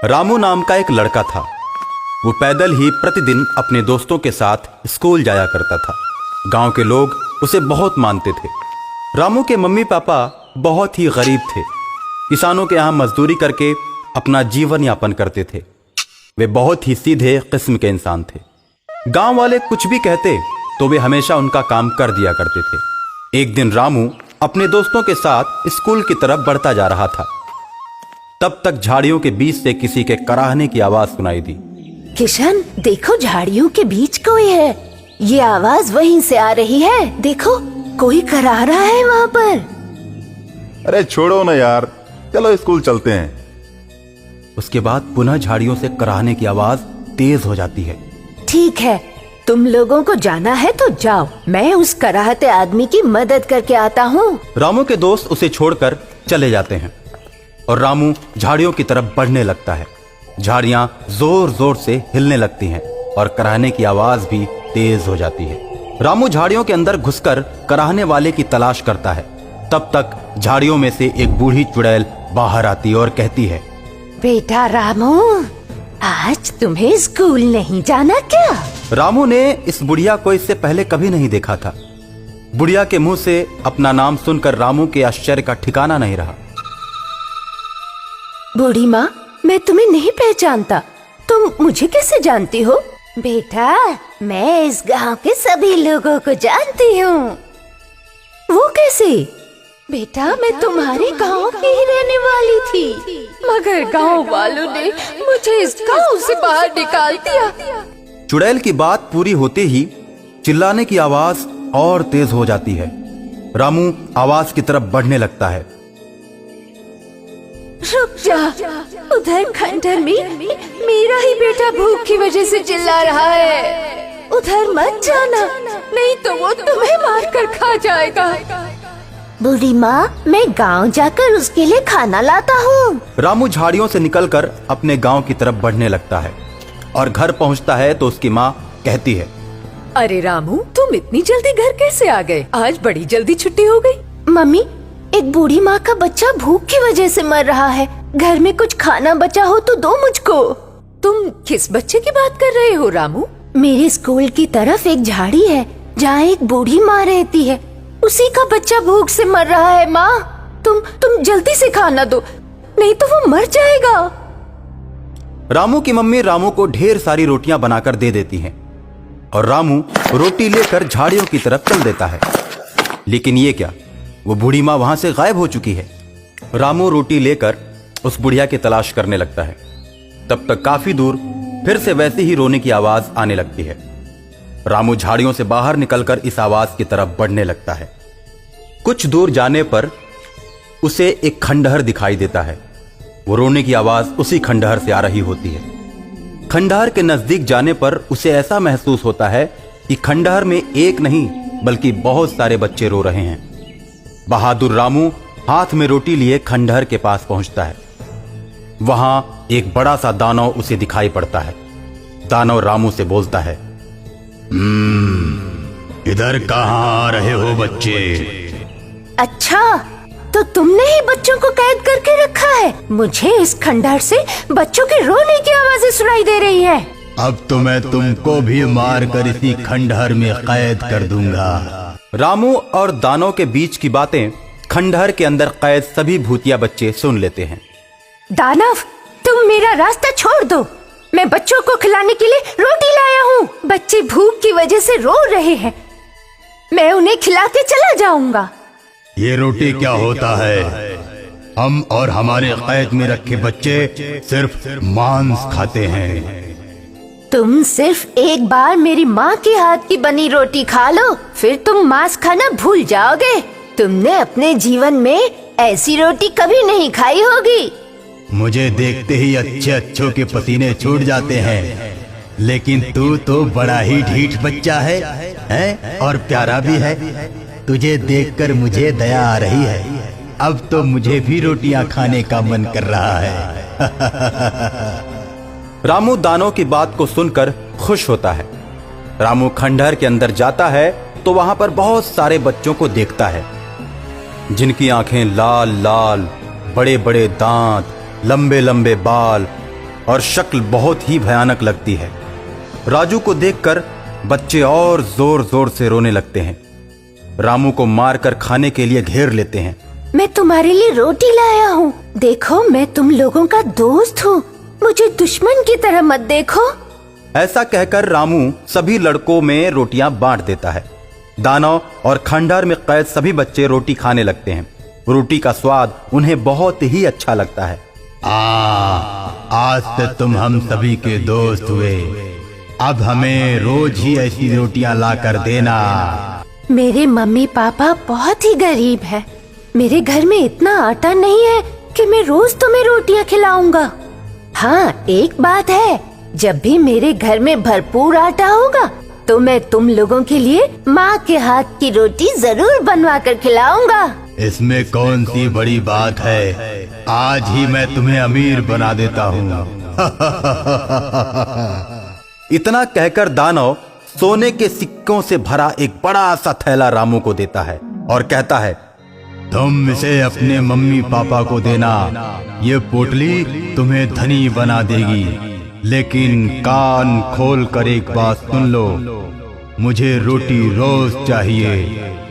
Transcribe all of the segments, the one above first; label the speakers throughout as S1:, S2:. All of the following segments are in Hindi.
S1: रामू नाम का एक लड़का था। वो पैदल ही प्रतिदिन अपने दोस्तों के साथ स्कूल जाया करता था। गांव के लोग उसे बहुत मानते थे। रामू के मम्मी पापा बहुत ही गरीब थे। किसानों के यहाँ मजदूरी करके अपना जीवन यापन करते थे। वे बहुत ही सीधे किस्म के इंसान थे। गांव वाले कुछ भी कहते तो वे हमेशा उनका काम कर दिया करते थे। एक दिन रामू अपने दोस्तों के साथ स्कूल की तरफ बढ़ता जा रहा था। तब तक झाड़ियों के बीच से किसी के कराहने की आवाज सुनाई दी।
S2: किशन, देखो झाड़ियों के बीच कोई है। ये आवाज वहीं से आ रही है। देखो, कोई करा रहा है वहाँ पर।
S3: अरे छोड़ो ना यार, चलो स्कूल चलते हैं।
S1: उसके बाद पुनः झाड़ियों से कराहने की आवाज तेज हो जाती है।
S2: ठीक है, तुम लोगों को जाना है तो जाओ, मैं उस कराहते आदमी की मदद करके आता हूँ।
S1: रामू के दोस्त उसे छोड़कर चले जाते हैं और रामू झाड़ियों की तरफ बढ़ने लगता है। झाड़ियां जोर जोर से हिलने लगती हैं और कराहने की आवाज भी तेज हो जाती है। रामू झाड़ियों के अंदर घुसकर कराहने वाले की तलाश करता है। तब तक झाड़ियों में से एक बूढ़ी चुड़ैल बाहर आती और कहती है,
S2: बेटा रामू, आज तुम्हें स्कूल नहीं जाना क्या?
S1: रामू ने इस बुढ़िया को इससे पहले कभी नहीं देखा था। बुढ़िया के मुंह से अपना नाम सुनकर रामू के आश्चर्य का ठिकाना नहीं रहा।
S2: बूढ़ी माँ, मैं तुम्हें नहीं पहचानता। तुम मुझे कैसे जानती हो? बेटा, मैं इस गांव के सभी लोगों को जानती हूँ। वो कैसे? बेटा, मैं तुम्हारे गांव की ही रहने वाली थी, मगर गांव वालों ने मुझे इस गांव से बाहर निकाल दिया।
S1: चुड़ैल की बात पूरी होते ही चिल्लाने की आवाज और तेज हो जाती है। रामू आवाज की तरफ बढ़ने लगता है।
S2: रुक जा, उधर खंडहर में मेरा ही बेटा भूख की वजह से चिल्ला रहा है। उधर मत जाना, नहीं तो वो तुम्हें मारकर खा जाएगा। बूढ़ी माँ, मैं गांव जाकर उसके लिए खाना लाता हूँ।
S1: रामू झाड़ियों से निकलकर अपने गांव की तरफ बढ़ने लगता है और घर पहुँचता है तो उसकी माँ कहती है,
S4: अरे रामू, तुम इतनी जल्दी घर कैसे आ गए? आज बड़ी जल्दी छुट्टी हो गई।
S2: मम्मी, एक बूढ़ी माँ का बच्चा भूख की वजह से मर रहा है। घर में कुछ खाना बचा हो तो दो मुझको।
S4: तुम किस बच्चे की बात कर रहे हो रामू?
S2: मेरे स्कूल की तरफ एक झाड़ी है जहाँ एक बूढ़ी माँ रहती है। उसी का बच्चा भूख से मर रहा है। माँ, तुम जल्दी से खाना दो, नहीं तो वो मर जाएगा।
S1: रामू की मम्मी रामू को ढेर सारी रोटियां बनाकर दे देती हैं और रामू रोटी लेकर झाड़ियों की तरफ चल देता है। लेकिन ये क्या, वो बूढ़ी माँ वहां से गायब हो चुकी है। रामू रोटी लेकर उस बुढ़िया की तलाश करने लगता है। तब तक काफी दूर फिर से वैसी ही रोने की आवाज आने लगती है। रामू झाड़ियों से बाहर निकलकर इस आवाज की तरफ बढ़ने लगता है। कुछ दूर जाने पर उसे एक खंडहर दिखाई देता है। वो रोने की आवाज उसी खंडहर से आ रही होती है। खंडहर के नजदीक जाने पर उसे ऐसा महसूस होता है कि खंडहर में एक नहीं बल्कि बहुत सारे बच्चे रो रहे हैं। बहादुर रामू हाथ में रोटी लिए खंडहर के पास पहुंचता है। वहां एक बड़ा सा दानव उसे दिखाई पड़ता है। दानव रामू से बोलता है,
S5: इधर कहाँ आ रहे हो बच्चे?
S2: अच्छा, तो तुमने ही बच्चों को कैद करके रखा है। मुझे इस खंडहर से बच्चों के रोने की आवाजें सुनाई दे रही हैं।
S5: अब तो मैं तुमको भी मार कर इसी खंडहर में कैद कर दूंगा।
S1: रामू और दानव के बीच की बातें खंडहर के अंदर कैद सभी भूतिया बच्चे सुन लेते हैं।
S2: दानव, तुम मेरा रास्ता छोड़ दो। मैं बच्चों को खिलाने के लिए रोटी लाया हूँ। बच्चे भूख की वजह से रो रहे हैं। मैं उन्हें खिला के चला जाऊंगा।
S5: ये रोटी क्या होता है? हम और हमारे कैद में रखे बच्चे सिर्फ मांस खाते हैं।
S2: तुम सिर्फ एक बार मेरी माँ के हाथ की बनी रोटी खा लो, फिर तुम मांस खाना भूल जाओगे। तुमने अपने जीवन में ऐसी रोटी कभी नहीं खाई होगी।
S5: मुझे देखते ही अच्छे अच्छों के पसीने छूट जाते हैं, लेकिन तू तो बड़ा ही ढीठ बच्चा है और प्यारा भी है। तुझे देखकर मुझे दया आ रही है। अब तो मुझे भी रोटियां खाने का मन कर रहा है।
S1: रामू दानव की बात को सुनकर खुश होता है। रामू खंडहर के अंदर जाता है तो वहां पर बहुत सारे बच्चों को देखता है, जिनकी आंखें लाल लाल, बड़े बड़े दांत, लंबे लंबे बाल और शक्ल बहुत ही भयानक लगती है। राजू को देखकर बच्चे और जोर जोर से रोने लगते हैं। रामू को मारकर खाने के लिए घेर लेते हैं।
S2: मैं तुम्हारे लिए रोटी लाया हूँ। देखो, मैं तुम लोगों का दोस्त हूँ, मुझे दुश्मन की तरह मत देखो।
S1: ऐसा कहकर रामू सभी लड़कों में रोटियां बांट देता है। दानव और खंडहर में कैद सभी बच्चे रोटी खाने लगते हैं। रोटी का स्वाद उन्हें बहुत ही अच्छा लगता है।
S5: आज से तुम हम सभी के दोस्त हुए। अब हमें रोज ही ऐसी रोटियां ला कर देना।
S2: मेरे मम्मी पापा बहुत ही गरीब है। मेरे घर में इतना आटा नहीं है कि मैं रोज तुम्हें रोटियां खिलाऊंगा। हाँ, एक बात है, जब भी मेरे घर में भरपूर आटा होगा तो मैं तुम लोगों के लिए माँ के हाथ की रोटी जरूर बनवा कर खिलाऊंगा।
S5: इसमें कौन सी बड़ी बात है, आज ही मैं तुम्हें अमीर बना देता हूँ।
S1: इतना कहकर दानव सोने के सिक्कों से भरा एक बड़ा सा थैला रामू को देता है और कहता है,
S5: तुम इसे अपने मम्मी पापा को देना। ये पोटली तुम्हें धनी बना देगी। लेकिन कान खोल कर एक बात सुन लो, मुझे रोटी रोज चाहिए।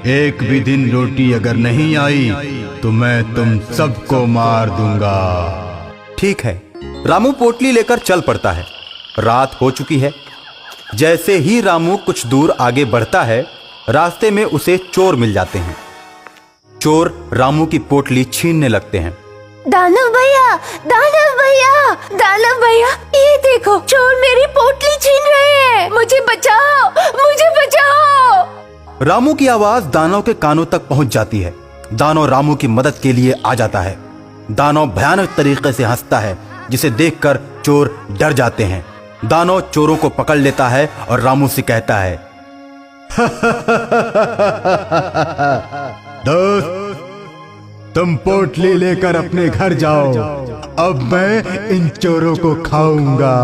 S5: एक भी दिन रोटी अगर नहीं आई तो मैं तुम सबको मार दूंगा।
S1: ठीक है। रामू पोटली लेकर चल पड़ता है। रात हो चुकी है। जैसे ही रामू कुछ दूर आगे बढ़ता है, रास्ते में उसे चोर मिल जाते हैं। चोर रामू की पोटली छीनने लगते हैं।
S2: दानव भैया, दानव भैया, दानव भैया, ये देखो, चोर मेरी पोटली छीन रहे हैं। मुझे बचाओ, मुझे बचाओ।
S1: रामू की आवाज दानव के कानों तक पहुंच जाती है। दानव रामू की मदद के लिए आ जाता है। दानव भयानक तरीके से हंसता है, जिसे देखकर चोर डर जाते हैं। दानव चोरों को पकड़ लेता है और रामू से कहता है,
S5: दोस्त, तुम पोटली लेकर अपने घर जाओ। अब मैं इन चोरों को खाऊंगा।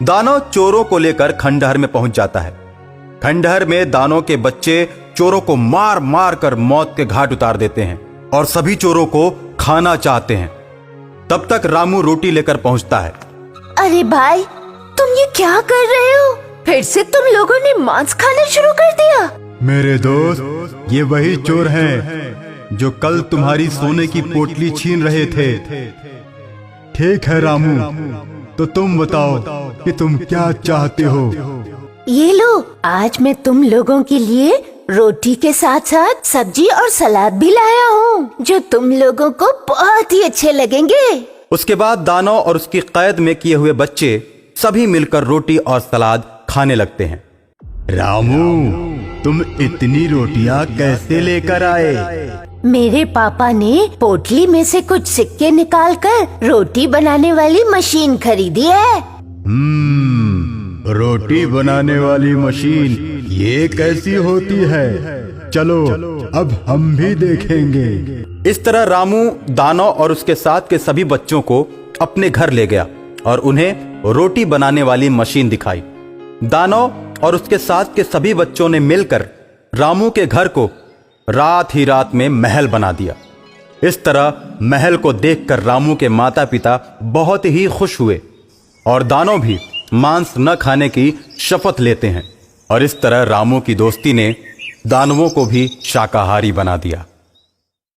S1: दानव चोरों को लेकर खंडहर में पहुंच जाता है। खंडहर में दानव के बच्चे चोरों को मार मार कर मौत के घाट उतार देते हैं और सभी चोरों को खाना चाहते हैं। तब तक रामू रोटी लेकर पहुंचता है।
S2: अरे भाई, तुम ये क्या कर रहे हो? फिर से तुम लोगों ने मांस खाना शुरू कर दिया।
S5: मेरे दोस्त, ये वही चोर हैं जो कल तुम्हारी सोने की पोटली छीन रहे थे। ठीक है रामू, तो तुम बताओ कि तुम क्या चाहते हो?
S2: ये लो, आज मैं तुम लोगों के लिए रोटी के साथ साथ सब्जी और सलाद भी लाया हूँ, जो तुम लोगों को बहुत ही अच्छे लगेंगे।
S1: उसके बाद दानव और उसकी कैद में किए हुए बच्चे सभी मिलकर रोटी और सलाद खाने लगते हैं।
S5: रामू, तुम इतनी रोटियां कैसे लेकर आए?
S2: मेरे पापा ने पोटली में से कुछ सिक्के निकालकर रोटी बनाने वाली मशीन खरीदी है।
S5: रोटी बनाने वाली मशीन, ये कैसी होती है? चलो अब हम भी देखेंगे।
S1: इस तरह रामू दानव और उसके साथ के सभी बच्चों को अपने घर ले गया और उन्हें रोटी बनाने वाली मशीन दिखाई। दानव और उसके साथ के सभी बच्चों ने मिलकर रामू के घर को रात ही रात में महल बना दिया। इस तरह महल को देखकर रामू के माता पिता बहुत ही खुश हुए और दानव भी मांस न खाने की शपथ लेते हैं। और इस तरह रामू की दोस्ती ने दानवों को भी शाकाहारी बना दिया।